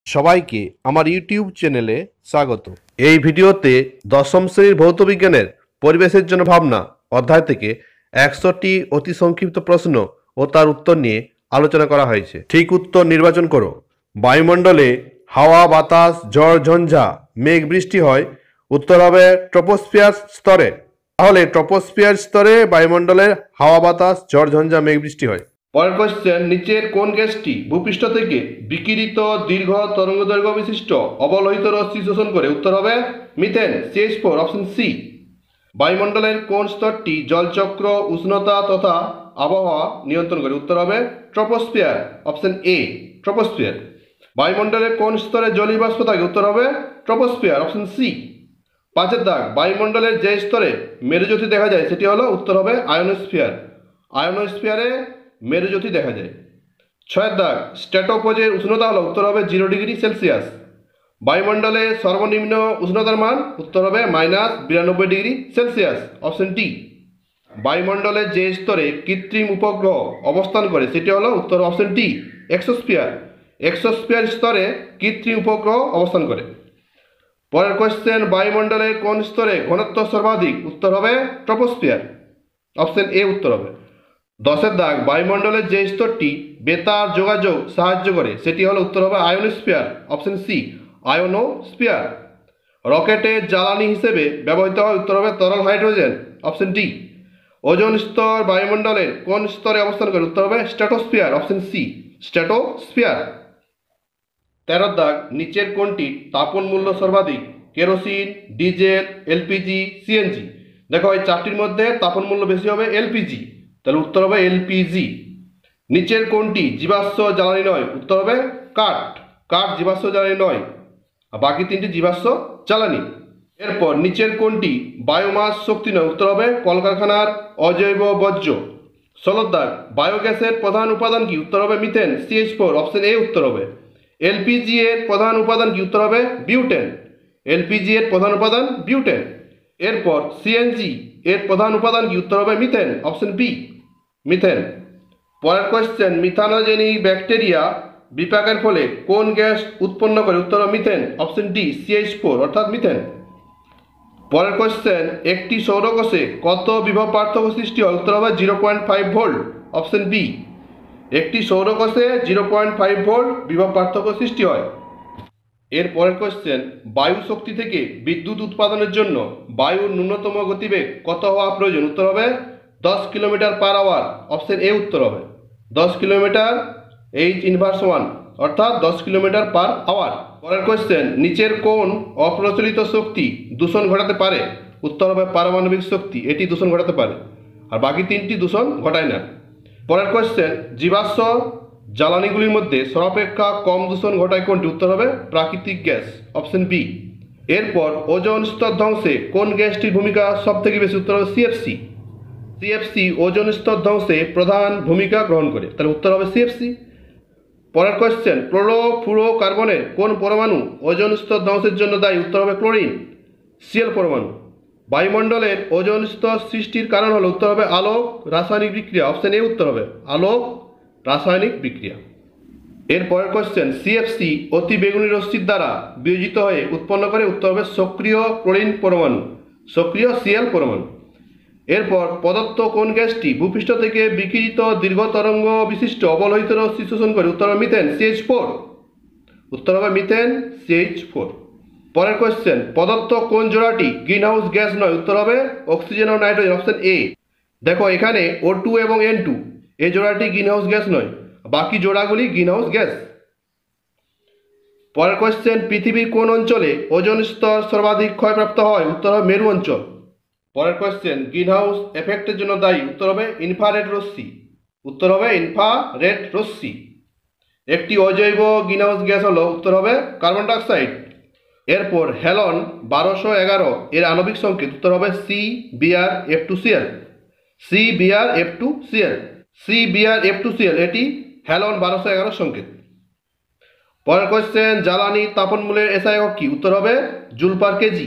সবাইকে আমার ইউটিউব চ্যানেলে স্বাগত। এই ভিডিওতে দশম শ্রেণীর ভৌতবিজ্ঞানের পরিবেশের জন্য ভাবনা অধ্যায় থেকে 100টি অতি সংক্ষিপ্ত প্রশ্ন ও তার উত্তর নিয়ে আলোচনা করা হয়েছে। ঠিক উত্তর নির্বাচন করো। বায়ুমণ্ডলে হাওয়া, বাতাস, ঝড়, ঝঞ্ঝা, মেঘ, বৃষ্টি হয়। উত্তর হবে ট্রপোস্ফিয়ার স্তরে। তাহলে ট্রপোস্ফিয়ার স্তরে বায়ুমণ্ডলের হাওয়া, বাতাস, ঝড়, ঝঞ্ঝা, মেঘ, বৃষ্টি হয়। পরের কোশ্চেন, নিচের কোন গ্যাসটি ভূপৃষ্ঠ থেকে বিকিরিত দীর্ঘ তরঙ্গদৈর্ঘ্য বিশিষ্ট অবলোহিত রশ্মি শোষণ করে? উত্তর হবে মিথেন, CH4, অপশন সি। বায়ুমণ্ডলের কোন স্তরটি জলচক্র, উষ্ণতা তথা আবহাওয়া নিয়ন্ত্রণ করে? উত্তর হবে ট্রপোস্ফিয়ার, অপশন এ, ট্রপোস্ফিয়ার। বায়ুমণ্ডলের কোন স্তরে জলীয় বাষ্প থাকে? উত্তর হবে ট্রপোস্ফিয়ার, অপশন সি। 5 দাগ, বায়ুমণ্ডলের যে স্তরে মেরুজ্যোতি দেখা যায় সেটি হলো? উত্তর হবে আয়োনোস্ফিয়ার। আয়োনোস্ফিয়ারে মেরুজ্যোতি দেখা যায়। 6 দাগ, স্ট্র্যাটোপোজের উষ্ণতা হলো? উত্তর হবে 0 ডিগ্রি সেলসিয়াস। বায়ুমণ্ডলে সর্বনিম্ন উষ্ণতার মান? উত্তর হবে -92 ডিগ্রি সেলসিয়াস, অপশন ডি। বায়ুমণ্ডলের যে স্তরে কৃত্রিম উপগ্রহ অবস্থান করে সেটি হলো? উত্তর অপশন ডি, এক্সোস্ফিয়ার। এক্সোস্ফিয়ার স্তরে কৃত্রিম উপগ্রহ অবস্থান করে। পরের কোশ্চেন, বায়ুমণ্ডলের কোন স্তরে ঘনত্ব সর্বাধিক? উত্তর হবে ট্রপোস্ফিয়ার, অপশন এ উত্তর হবে। 10 দাগ, বায়ুমণ্ডলের যে স্তরটি বেতার যোগাযোগ সাহায্য করে সেটি হলো? উত্তর হবে আয়োনোস্ফিয়ার, অপশন সি, আয়োনোস্ফিয়ার। রকেটের জ্বালানি হিসেবে ব্যবহৃত হয়? উত্তর হবে তরল হাইড্রোজেন, অপশন ডি। ওজোন স্তর বায়ুমণ্ডলের কোন স্তরে অবস্থান করে? উত্তর হবে স্ট্র্যাটোস্ফিয়ার, অপশন সি, স্ট্র্যাটোস্ফিয়ার। 13 দাগ, নিচের কোনটি তাপন মূল্য সর্বাধিক? Kerosene, diesel, LPG, CNG. দেখো এই চারটির মধ্যে তাপন মূল্য বেশি হবে এলপিজি, তাহলে উত্তর হবে এলপিজি। নিচের কোনটি জীবাশ্ম জ্বালানি নয়? উত্তর হবে কাঠ। কাঠ জীবাশ্ম জ্বালানি নয়, আর বাকি তিনটি জীবাশ্ম জ্বালানি। এরপর নিচের কোনটি বায়োমাস শক্তি নয়? উত্তর হবে কলকারখানার অজৈব বর্জ্য। 16 দাগ, বায়োগ্যাসের প্রধান উপাদান কি? উত্তর হবে মিথেন, CH4, অপশন এ উত্তর হবে। এলপিজি এর প্রধান উপাদান কি? উত্তর হবে বিউটেন। এলপিজি এর প্রধান উপাদান বিউটেন। এরপর সিএনজি এর প্রধান উপাদান কি? উত্তর হবে মিথেন, অপশন বি, মিথেন। পরের কোয়েশ্চেন, মিথানোজেনিক ব্যাকটেরিয়া বিপাকের ফলে কোন গ্যাস উৎপন্ন করে? উত্তর হবে মিথেন, অপশন ডি, CH4 অর্থাৎ মিথেন। পরের কোয়েশ্চেন, একটি সৌরকোষে কত বিভব পার্থক্য সৃষ্টি হয়? উত্তর হবে 0.5 ভোল্ট, অপশন বি। একটি সৌরকোষে 0.5 ভোল্ট বিভব পার্থক্য সৃষ্টি হয়। এর পরের কোয়েশ্চেন, বায়ু শক্তি থেকে বিদ্যুৎ উৎপাদনের জন্য বায়ুর ন্যূনতম গতিবেগ কত হওয়া প্রয়োজন? উত্তর হবে 10 kilometre per hour, option A উত্তর হবে। 10 কিলোমিটার H−1 অর্থাৎ 10 কিলোমিটার পার আওয়ার। পরের কোয়েশ্চেন, নিচের কোন অপ্রচলিত শক্তি দূষণ ঘটাতে পারে? উত্তর হবে পারমাণবিক শক্তি, এটি দূষণ ঘটাতে পারে, আর বাকি তিনটি দূষণ ঘটায় না। পরের কোয়েশ্চেন, জীবাশ্ম জ্বালানিগুলির মধ্যে সর্বাপেক্ষা কম দূষণ ঘটায় কোনটি? উত্তর হবে প্রাকৃতিক গ্যাস, অপশন বি। এরপর ওজোন স্তর ধ্বংসে কোন গ্যাসটির ভূমিকা সব থেকে বেশি? উত্তর হবে সিএফসি। সিএফসি ওজোন স্তর ধ্বংসে প্রধান ভূমিকা গ্রহণ করে, তাহলে উত্তর হবে সিএফসি। পরের কোয়েশ্চেন, ক্লোরোফ্লুরোকার্বনের কোন পরমাণু ওজোন স্তর ধ্বংসের জন্য দায়ী? উত্তর হবে ক্লোরিন, সিএল পরমাণু। বায়ুমণ্ডলের ওজোন স্তর সৃষ্টির কারণ হলো? উত্তর হবে আলোক রাসায়নিক বিক্রিয়া, অপশন এ উত্তর হবে আলোক রাসায়নিক বিক্রিয়া। এর পরের কোয়েশ্চেন, সিএফসি অতি বেগুনি রশ্মির দ্বারা বিয়োজিত হয়ে উৎপন্ন করে? উত্তর হবে সক্রিয় ক্লোরিন পরমাণু, সক্রিয় সিএল পরমাণু। এরপর প্রদত্ত কোন গ্যাসটি ভূপৃষ্ঠ থেকে বিকিরিত দীর্ঘ তরঙ্গ বিশিষ্ট অবলোহিত রশ্মি শোষণ করে? উত্তর হবে মিথেন, CH4, উত্তর হবে মিথেন, CH4। পরের কোয়েশ্চেন, প্রদত্ত কোন জোড়াটি গ্রিনহাউস গ্যাস নয়? উত্তর হবে অক্সিজেন ও নাইট্রোজেন, অপশন এ। দেখো এখানে O2 এবং N2 এই জোড়াটি গ্রিনহাউস গ্যাস নয়, বাকি জোড়াগুলি গ্রিনহাউস গ্যাস। পরের কোয়েশ্চেন, পৃথিবীর কোন অঞ্চলে ওজোন স্তর সর্বাধিক ক্ষয়প্রাপ্ত হয়? উত্তর হবে মেরু অঞ্চল। পরের কোয়েশ্চেন, গ্রিনহাউস এফেক্টের জন্য দায়ী? উত্তর হবে ইনফ্রারেড রশ্মি, উত্তর হবে ইনফ্রারেড রশ্মি। একটি অজৈব গ্রিনহাউস গ্যাস হলো? উত্তর হবে কার্বন ডাইঅক্সাইড। এরপর হ্যালন 1211 এর আণবিক সংকেত? উত্তর হবে CbRF2Cl, CbRF2Cl, CbRF2Cl, এটি হ্যালন 1211 সংকেত। পরের কোয়েশ্চেন, জ্বালানির তাপন মূল্যের এসআই একক কি? উত্তর হবে জুল পার কেজি।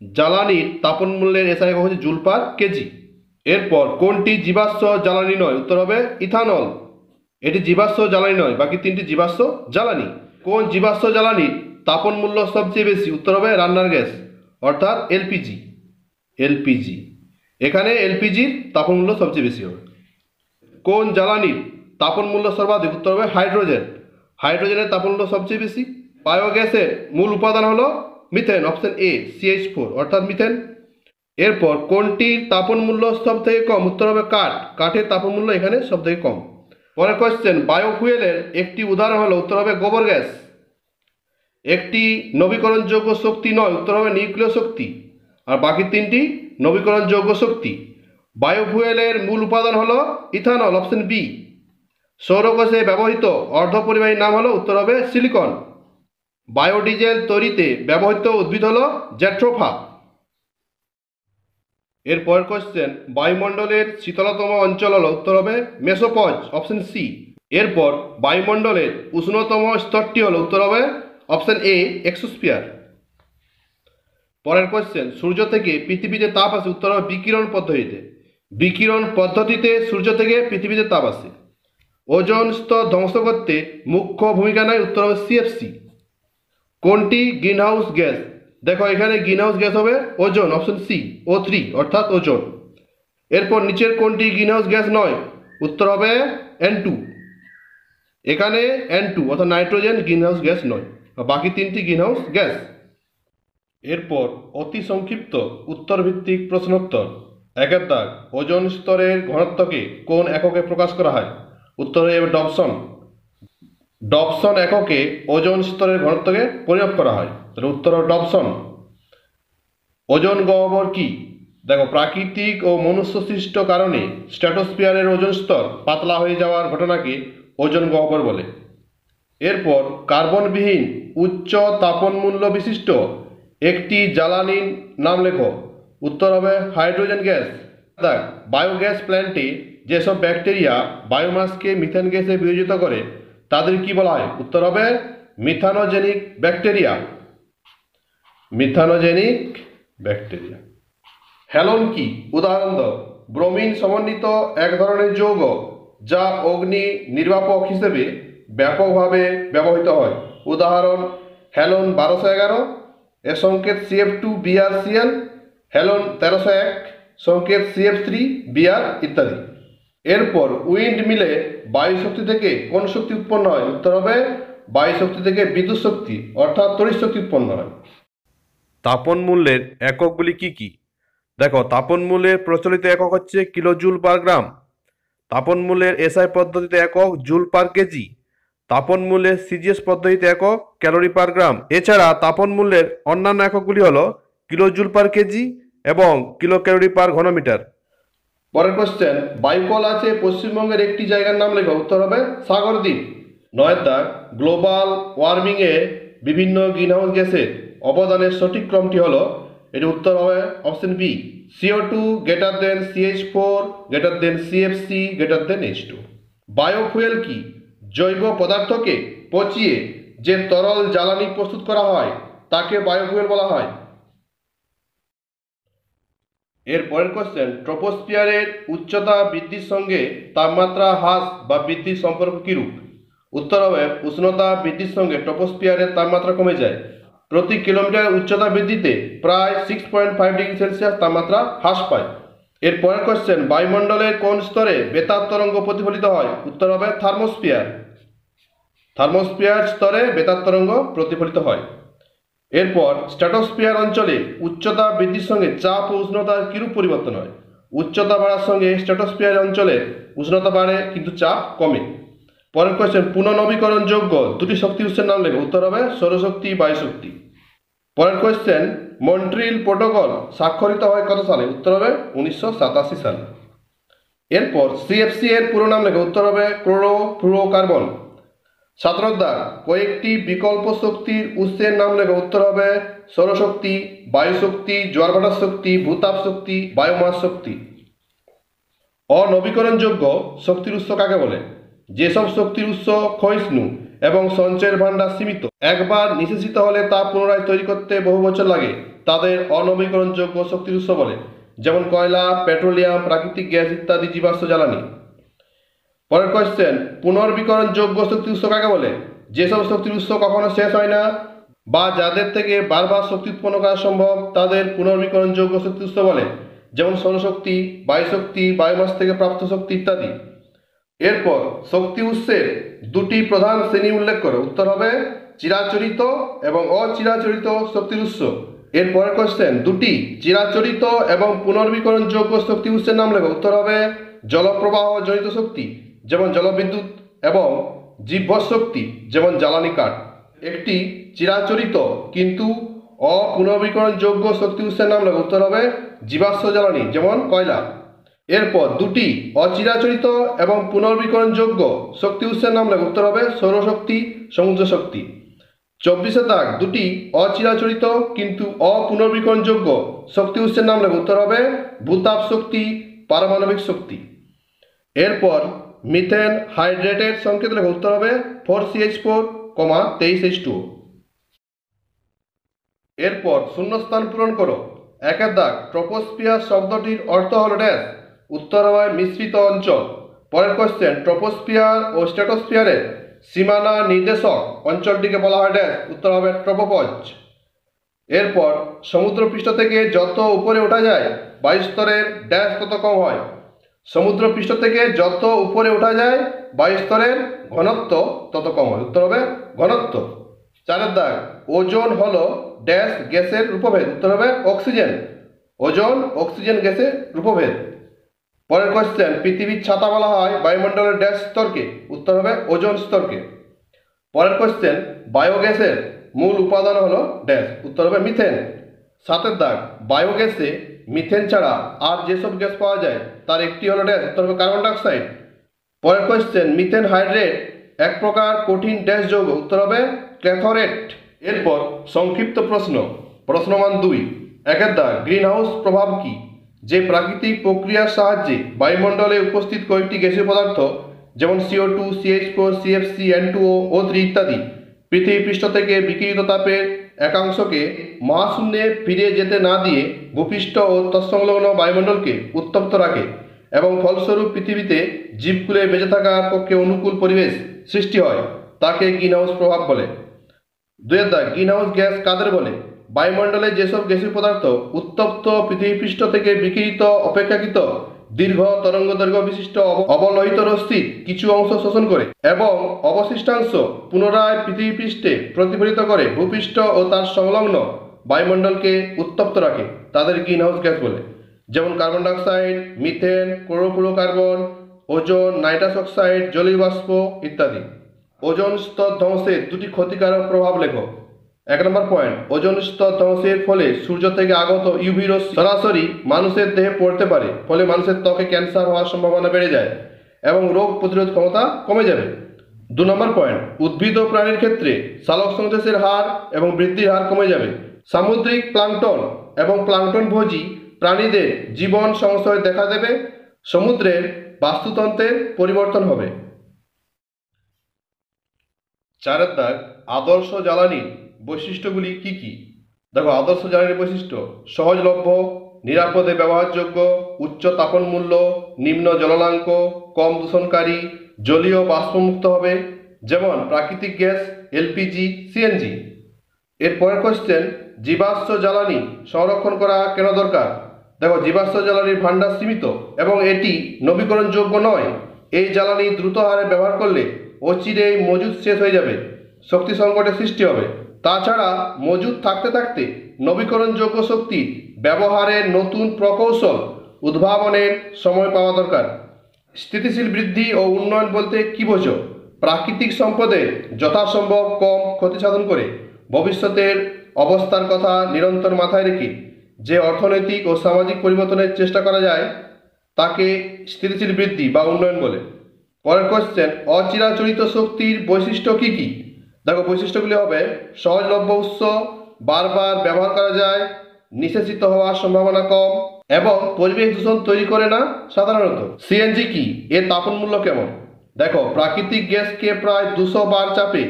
জ্বালানির তাপন মূল্যের এসআই একক হচ্ছে জুল পার কেজি। এরপর কোনটি জীবাশ্ম জ্বালানি নয়? উত্তর হবে ইথানল, এটি জীবাশ্ম জ্বালানি নয়, বাকি তিনটি জীবাশ্ম জ্বালানি। কোন জীবাশ্ম জ্বালানির তাপন মূল্য সবচেয়ে বেশি? উত্তর হবে রান্নার গ্যাস অর্থাৎ এলপিজি। এলপিজি, এখানে এলপিজির তাপন মূল্য সবচেয়ে বেশি হবে। কোন জ্বালানির তাপন মূল্য সর্বাধিক? উত্তর হবে হাইড্রোজেন। হাইড্রোজেনের তাপন মূল্য সবচেয়ে বেশি। বায়োগ্যাসের মূল উপাদান হলো মিথেন, অপশন এ CH4 অর্থাৎ মিথেন। এরপর কোনটির তাপন মূল্য সব থেকে কম? উত্তর হবে কাঠ। কাঠের তাপন মূল্য এখানে সব থেকে কম। পরের কোয়েশ্চেন, বায়োফুয়েলের একটি উদাহরণ হলো? উত্তর হবে গোবর গ্যাস। একটি নবীকরণযোগ্য শক্তি নয়, উত্তর হবে নিউক্লিয় শক্তি। আর বাকি তিনটি নবীকরণযোগ্য শক্তি। বায়োফুয়েলের মূল উপাদান হলো ইথানল, অপশন বি। সৌরকোষে ব্যবহৃত অর্ধপরিবাহী নাম হলো? উত্তর হবে সিলিকন। বায়োডিজেল তৈরিতে ব্যবহৃত উদ্ভিদ হলো জ্যাট্রোফা। এর পরের কোয়েশ্চেন, বায়ুমণ্ডলের শীতলতম অঞ্চল হলো? উত্তর হবে মেসোপজ, অপশন সি। এরপর বায়ুমণ্ডলের উষ্ণতম স্তরটি হলো? উত্তর হবে অপশন এ এক্সোস্ফিয়ার। পরের কোয়েশ্চেন, সূর্য থেকে পৃথিবীতে তাপ আসে? উত্তর হবে বিকিরণ পদ্ধতিতে। বিকিরণ পদ্ধতিতে সূর্য থেকে পৃথিবীতে তাপ আসে। ওজোন স্তর ধ্বংস করতে মুখ্য ভূমিকা নেয়? উত্তর হবে CFC। কোনটি গ্রিনহাউস গ্যাস? দেখো এখানে গ্রিনহাউস গ্যাস হবে ওজোন, অপশন সি O3 অর্থাৎ ওজোন। এরপর নিচের কোনটি গ্রিনহাউস গ্যাস নয়? উত্তর হবে N2। এখানে N2 অর্থাৎ নাইট্রোজেন গ্রিনহাউস গ্যাস নয়, বাকি তিনটি গ্রিনহাউস গ্যাস। এরপর অতি সংক্ষিপ্ত উত্তর ভিত্তিক প্রশ্নোত্তর। একের দাগ, ওজোন স্তরের ঘনত্বকে কোন এককে প্রকাশ করা হয়? উত্তর হবে ডবসন। ডবসন এককে ওজোন স্তরের ঘনত্বকে পরিমাপ করা হয়, তাহলে উত্তর হবে ডবসন। ওজোন গহ্বর কি? দেখো প্রাকৃতিক ও মনুষ্য সৃষ্ট কারণে স্ট্র্যাটোস্ফিয়ারের ওজোন স্তর পাতলা হয়ে যাওয়ার ঘটনাকে ওজোন গহ্বর বলে। এরপর কার্বনবিহীন উচ্চ তাপন মূল্য বিশিষ্ট একটি জ্বালানির নাম লেখো। উত্তর হবে হাইড্রোজেন গ্যাস। দেখ, বায়োগ্যাস প্ল্যান্টে যেসব ব্যাকটেরিয়া বায়োমাসকে মিথেন গ্যাসে বিয়োজিত করে তাদের কি বলা হয়? উত্তর হবে মিথানোজেনিক ব্যাকটেরিয়া। Methanogenic bacteria. হ্যালোন কি? উদাহরণ দাও। ব্রোমিন সমন্বিত এক ধরনের যৌগ যা অগ্নি নির্বাপক হিসেবে ব্যাপকভাবে ব্যবহৃত হয়। উদাহরণ হ্যালোন 1211, এর সংকেত CF2BrCl, হ্যালোন 1301, সংকেত CF3Br ইত্যাদি। এরপর উইন্ড মিলে বায়ু শক্তি থেকে কোন শক্তি উৎপন্ন হয়? উত্তর হবে বায়ু শক্তি থেকে বিদ্যুৎ শক্তি অর্থাৎ তড়িৎ শক্তি উৎপন্ন হয়। তাপন মূল্যের এককগুলি কি কি? দেখো তাপন মূল্যের প্রচলিত একক হচ্ছে কিলোজুল পার গ্রাম। তাপন মূল্যের SI পদ্ধতিতে একক জুল পার কেজি। তাপন মূল্যের CGS পদ্ধতিতে একক ক্যালোরি পার গ্রাম। এছাড়া তাপন মূল্যের অন্যান্য এককগুলি হলো কিলোজুল পার কেজি এবং কিলো ক্যালোরি পার ঘনমিটার। পরের কোশ্চেন, বায়ুকল আছে পশ্চিমবঙ্গের একটি জায়গার নাম লেখো। উত্তর হবে সাগরদ্বীপ। 9 দাগ, গ্লোবাল ওয়ার্মিংয়ে বিভিন্ন গ্রিনহাউস গ্যাসের অবদানের সঠিক ক্রমটি হলো? এটি উত্তর হবে option B CO2 greater than CH4 greater than CFC greater than H2। Biofuel কি? জৈব পদার্থকে পচিয়ে যে তরল জ্বালানি প্রস্তুত করা হয় তাকে বায়োফুয়েল বলা হয়। এর পরের কোশ্চেন, ট্রপোস্ফিয়ারের উচ্চতা বৃদ্ধির সঙ্গে তাপমাত্রা হ্রাস বা বৃদ্ধির সম্পর্ক কিরূপ? উত্তর হবে উষ্ণতা বৃদ্ধির সঙ্গে ট্রপোস্ফিয়ারের তাপমাত্রা কমে যায়। প্রতি কিলোমিটার উচ্চতা বৃদ্ধিতে প্রায় 6.5 ডিগ্রি সেলসিয়াস তাপমাত্রা হ্রাস পায়। এর পরের কোশ্চেন, বায়ুমণ্ডলের কোন স্তরে বেতার তরঙ্গ প্রতিফলিত হয়? উত্তর হবে থার্মোস্ফিয়ার। থার্মোস্ফিয়ার স্তরে বেতার তরঙ্গ প্রতিফলিত হয়। এরপর স্ট্র্যাটোস্ফিয়ার অঞ্চলে উচ্চতা বৃদ্ধির সঙ্গে চাপ ও উষ্ণতার কিরূপ পরিবর্তন হয়? উচ্চতা বাড়ার সঙ্গে স্ট্র্যাটোস্ফিয়ার অঞ্চলে উষ্ণতা বাড়ে কিন্তু চাপ কমে। পরের কোয়েশ্চেন, পুনর্নবীকরণযোগ্য দুটি শক্তি উৎসের নাম লেখো। উত্তর হবে সৌরশক্তি, বায়ুশক্তি। পরের কোয়েশ্চেন, মন্ট্রিল প্রোটোকল স্বাক্ষরিত হয় কত সালে? উত্তর হবে 1987 সালে। এরপর CFC এর পুরো নাম লেখো। উত্তর হবে ক্লোরোফ্লুরোকার্বন। 17 দাগ, কয়েকটি বিকল্প শক্তির উৎসের নাম লেখো। উত্তর হবে সৌরশক্তি, বায়ুশক্তি, জোয়ারভাটার শক্তি, ভূতাপ শক্তি, বায়োমাস শক্তি। অনবীকরণযোগ্য শক্তির উৎস কাকে বলে? যেসব শক্তির উৎস ক্ষয়িষ্ণু এবং সঞ্চয়ের ভাণ্ডার সীমিত, একবার নিঃশেষিত হলে তা পুনরায় তৈরি করতে বহু বছর লাগে, তাদের অনবীকরণযোগ্য শক্তির উৎস বলে। যেমন কয়লা, পেট্রোলিয়াম, প্রাকৃতিক গ্যাস ইত্যাদি জীবাশ্ম জ্বালানি। পরের কোয়েশ্চেন, পুনর্বীকরণযোগ্য শক্তির উৎস কাকে বলে? যেসব শক্তির উৎস কখনো শেষ হয় না বা যাদের থেকে বারবার শক্তি উৎপন্ন করা সম্ভব তাদের পুনর্বীকরণযোগ্য শক্তি উৎস বলে, যেমন সৌরশক্তি, বায়ুশক্তি, বায়োমাস থেকে প্রাপ্ত শক্তি ইত্যাদি। এরপর শক্তি উৎসের দুটি প্রধান শ্রেণী উল্লেখ করো। উত্তর হবে চিরাচরিত এবং অচিরাচরিত শক্তির উৎস। এরপরের কোশ্চেন, দুটি চিরাচরিত এবং পুনর্বীকরণযোগ্য শক্তি উৎসের নাম লেখো। উত্তর হবে জলপ্রবাহ জনিত শক্তি যেমন জলবিদ্যুৎ এবং জীবভোজ শক্তি যেমন জ্বালানি কাঠ। একটি চিরাচরিত কিন্তু অপুনর্বীকরণযোগ্য শক্তি উৎসের নাম লেখো। উত্তর হবে জীবাশ্ম জ্বালানি যেমন কয়লা। এরপর দুটি অচিরাচরিত এবং পুনর্বীকরণযোগ্য শক্তি উৎসের নাম লেখো। উত্তর হবে সৌরশক্তি, সমুদ্র শক্তি। 24 দাগ, দুটি অচিরাচরিত কিন্তু অপুনর্বীকরণযোগ্য শক্তি উৎসের নাম লেখো। উত্তর হবে ভূতাপ শক্তি, পারমাণবিক শক্তি। এরপর মিথেন হাইড্রেটের সংকেত লেখো। উত্তর হবে 4CH4, 23H2O। এরপর শূন্যস্থান পূরণ করো। 1 দাগ, ট্রপোস্ফিয়ার শব্দটির অর্থ হল ড্যাশ। উত্তর হবে মিশ্রিত অঞ্চল। পরের কোশ্চেন, ট্রপোস্ফিয়ার ও স্ট্র্যাটোস্ফিয়ারের সীমানা নির্দেশক অঞ্চলটিকে বলা হয় ড্যাশ। উত্তর হবে ট্রপোপজ। এরপর সমুদ্রপৃষ্ঠ থেকে যত উপরে ওঠা যায় বায়ুস্তরের ড্যাশ তত কম হয়। সমুদ্রপৃষ্ঠ থেকে যত উপরে ওঠা যায় বায়ুস্তরের ঘনত্ব তত কম হয়। উত্তর হবে ঘনত্ব। 4 দাগ, ওজোন হলো ড্যাশ গ্যাসের রূপভেদ। উত্তর হবে অক্সিজেন। ওজোন অক্সিজেন গ্যাসের রূপভেদ। পরের কোশ্চেন, পৃথিবীর ছাতা বলা হয় বায়ুমণ্ডলের ড্যাশ স্তরকে। উত্তর হবে ওজোন স্তরকে। পরের কোশ্চেন, বায়োগ্যাসের মূল উপাদান হলো ড্যাশ। উত্তর হবে মিথেন। 7 দাগ, বায়োগ্যাসে মিথেন ছাড়া আর যেসব গ্যাস পাওয়া যায় তার একটি হলো ড্যাশ। উত্তর হবে কার্বন ডাইঅক্সাইড। পরের কোশ্চেন, মিথেন হাইড্রেট এক প্রকার কঠিন ড্যাশ যৌগ। উত্তর হবে ক্যাথোরেট। এরপর সংক্ষিপ্ত প্রশ্ন, প্রশ্নমান 2। 1 দাগ, গ্রিন হাউস প্রভাব কি? যে প্রাকৃতিক প্রক্রিয়ার সাহায্যে বায়ুমণ্ডলে উপস্থিত কয়েকটি গ্যাসীয় পদার্থ যেমন CO2, CH4, CFC, N2O, O3 ইত্যাদি পৃথিবী পৃষ্ঠ থেকে বিকিরিত তাপের একাংশকে মহাশূন্যে ফিরে যেতে না দিয়ে ভূপৃষ্ঠ ও তৎসংলগ্ন বায়ুমণ্ডলকে উত্তপ্ত রাখে এবং ফলস্বরূপ পৃথিবীতে জীবকুলে বেঁচে থাকার পক্ষে অনুকূল পরিবেশ সৃষ্টি হয়, তাকে গ্রিন হাউস প্রভাব বলে। 2 দাগ, গ্রিন হাউস গ্যাস কাদের বলে? বায়ুমণ্ডলে যেসব গ্যাসীয় পদার্থ উত্তপ্ত পৃথিবীপৃষ্ঠ থেকে বিকিরিত অপেক্ষাকৃত দীর্ঘ তরঙ্গ দৈর্ঘ্য বিশিষ্ট অবলোহিত রশ্মির কিছু অংশ শোষণ করে এবং অবশিষ্টাংশ পুনরায় পৃথিবীপৃষ্ঠে প্রতিফলিত করে ভূপৃষ্ঠ ও তার সংলগ্ন বায়ুমণ্ডলকে উত্তপ্ত রাখে, তাদের গ্রিন হাউস গ্যাস বলে। যেমন carbon dioxide, methane, chlorofluorocarbon, ozone, nitrous oxide, জলীয় বাষ্প ইত্যাদি। ওজোন স্তর ধ্বংসের দুটি ক্ষতিকারক প্রভাব লেখো। 1 নম্বর পয়েন্ট, ওজোন স্তর ধ্বংসের ফলে সূর্য থেকে আগত ইউভি রশ্মি সরাসরি মানুষের দেহে পড়তে পারে, ফলে মানুষের ত্বকে ক্যান্সার হওয়ার সম্ভাবনা বেড়ে যায় এবং রোগ প্রতিরোধ ক্ষমতা কমে যাবে। 2 নম্বর পয়েন্ট, উদ্ভিদ ও প্রাণীর ক্ষেত্রে সালোক সংশ্লেষের হার এবং বৃদ্ধির হার কমে যাবে। সামুদ্রিক প্লাঙ্কটন এবং প্লাঙ্কটনভোজী প্রাণীদের জীবন সংশয় দেখা দেবে। সমুদ্রের বাস্তুতন্ত্রের পরিবর্তন হবে। 4 দাগ, আদর্শ জ্বালানির বৈশিষ্ট্যগুলি কি কি? দেখো, আদর্শ জ্বালানির বৈশিষ্ট্য: সহজলভ্য, নিরাপদে ব্যবহারযোগ্য, উচ্চ তাপন মূল্য, নিম্ন জ্বলনাঙ্ক, কম দূষণকারী, জলীয় বাষ্পমুক্ত হবে যেমন প্রাকৃতিক গ্যাস, এলপিজি, সিএনজি। এর পরের কোশ্চেন, জীবাশ্ম জ্বালানি সংরক্ষণ করা কেন দরকার? দেখো, জীবাশ্ম জ্বালানির ভাণ্ডার সীমিত এবং এটি নবীকরণযোগ্য নয়। এই জ্বালানি দ্রুত হারে ব্যবহার করলে অচিরেই মজুদ শেষ হয়ে যাবে, শক্তি সংকটের সৃষ্টি হবে। তাছাড়া মজুদ থাকতে থাকতে নবীকরণযোগ্য শক্তি ব্যবহারের নতুন প্রকৌশল উদ্ভাবনের সময় পাওয়া দরকার। স্থিতিশীল বৃদ্ধি ও উন্নয়ন বলতে কী বোঝো? প্রাকৃতিক সম্পদের যথাসম্ভব কম ক্ষতি সাধন করে ভবিষ্যতের অবস্থার কথা নিরন্তর মাথায় রেখে যে অর্থনৈতিক ও সামাজিক পরিবর্তনের চেষ্টা করা যায় তাকে স্থিতিশীল বৃদ্ধি বা উন্নয়ন বলে। পরের কোশ্চেন, অচিরাচরিত শক্তির বৈশিষ্ট্য কি কি? দেখো, বৈশিষ্ট্যগুলি হবে: সহজলভ্য উৎস, বারবার ব্যবহার করা যায়, নিঃশেষিত হওয়ার সম্ভাবনা কম এবং পরিবেশ দূষণ তৈরি করে না সাধারণত। সিএনজি কি? এর তাপন মূল্য কেমন? দেখো, প্রাকৃতিক গ্যাসকে প্রায় 200 বার চাপে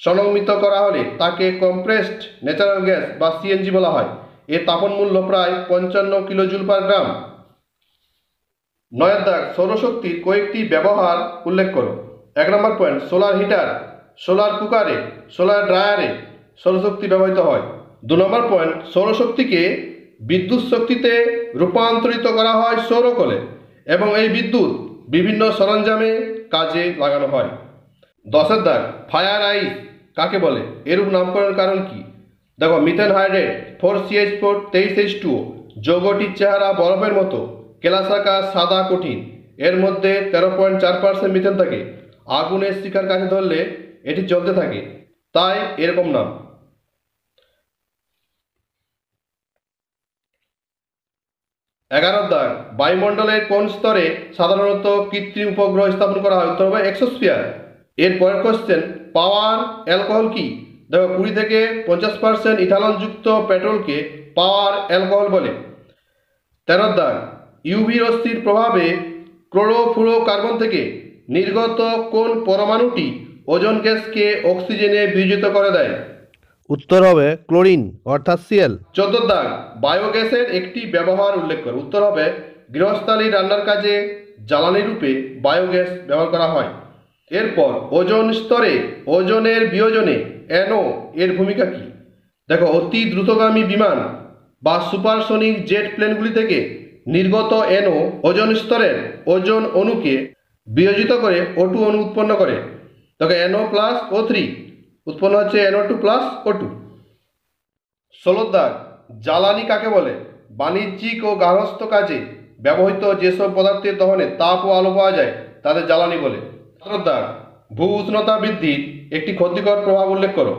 সংমিশ্রিত করা হলে তাকে কম্প্রেসড ন্যাচারাল গ্যাস বা সিএনজি বলা হয়। এর তাপন মূল্য প্রায় 55 কিলোজুল পার গ্রাম। 9 দাগ, সৌরশক্তির কয়েকটি ব্যবহার উল্লেখ করো। 1 নম্বর পয়েন্ট, সোলার হিটার সোলার কুকারে, সোলার ড্রায়ারে সৌরশক্তি ব্যবহৃত হয়। 2 নম্বর পয়েন্ট, সৌরশক্তিকে বিদ্যুৎ শক্তিতে রূপান্তরিত করা হয় সৌরকলে এবং এই বিদ্যুৎ বিভিন্ন সরঞ্জামে কাজে লাগানো হয়। 10 দাগ, ফায়ার আইস কাকে বলে, এরূপ নামকরণের কারণ কি? দেখো, মিথেন হাইড্রেট 4CH4 23H2O যৌগটির চেহারা বরফের মতো, কেলাসাকার, সাদা, কঠিন। এর মধ্যে 13.4% মিথেন থাকে। আগুনের শিখার কাছে ধরলে এটি জ্বলতে থাকে, তাই এরকম নাম। 11 দাগ, বায়ুমণ্ডলের কোন স্তরে সাধারণত কৃত্রিম উপগ্রহ স্থাপন করা হয়? উত্তর হবে এক্সোস্ফিয়ার। এর পরের কোশ্চেন, পাওয়ার অ্যালকোহল কি? দেখো, 20 থেকে 50% ইথানলযুক্ত পেট্রোলকে পাওয়ার অ্যালকোহল বলে। 13 দাগ, ইউভি রশ্মির প্রভাবে ক্লোরোফ্লোরোকার্বন থেকে নির্গত কোন পরমাণুটি ওজোন গ্যাসকে অক্সিজেনে বিয়োজিত করে দেয়? উত্তর হবে ক্লোরিন অর্থাৎ Cl। 14 দাগ, বায়োগ্যাসের একটি ব্যবহার উল্লেখ করো। উত্তর হবে গৃহস্থালী রান্নার কাজে জ্বালানি রূপে বায়োগ্যাস ব্যবহার করা হয়। এরপর ওজোন স্তরে ওজোনের বিয়োজনে NO এর ভূমিকা কি? দেখো, অতি দ্রুতগামী বিমান বা সুপারসনিক জেট প্লেনগুলি থেকে নির্গত NO ওজোন স্তরের ওজোন অণুকে বিয়োজিত করে O2 অণু উৎপন্ন করে। দেখো, NO+O3 উৎপন্ন হচ্ছে NO2+O2। 16 দাগ, জ্বালানি কাকে বলে? বাণিজ্যিক ও গার্হস্থ্য কাজে ব্যবহৃত যেসব পদার্থের দহনে তাপ ও আলো পাওয়া যায় তাদের জ্বালানি বলে। 17 দাগ, ভূ উষ্ণতা বৃদ্ধির একটি ক্ষতিকর প্রভাব উল্লেখ করো।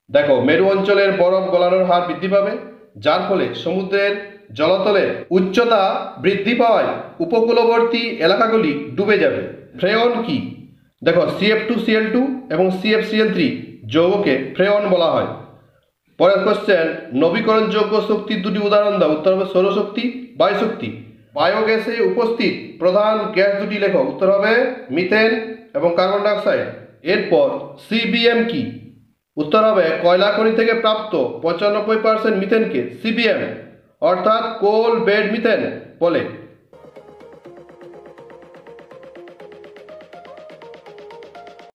দেখো, মেরু অঞ্চলের বরফ গলানোর হার বৃদ্ধি পাবে, যার ফলে সমুদ্রের জলতলের উচ্চতা বৃদ্ধি পাওয়ায় উপকূলবর্তী এলাকাগুলি ডুবে যাবে। ফ্রেয়ন কি? দেখো, CF2Cl2 এবং CFCl3 যৌগকে ফ্রেয়ন বলা হয়। পরের কোশ্চেন, নবীকরণযোগ্য শক্তির দুটি উদাহরণ দাও। উত্তর হবে সৌরশক্তি, বায়ুশক্তি। বায়োগ্যাসে উপস্থিত প্রধান গ্যাস দুটি লেখো। উত্তর হবে মিথেন এবং কার্বন ডাইঅক্সাইড। এরপর CBM কি? উত্তর হবে কয়লা খনি থেকে প্রাপ্ত 95% মিথেনকে CBM অর্থাৎ কোল বেড মিথেন বলে।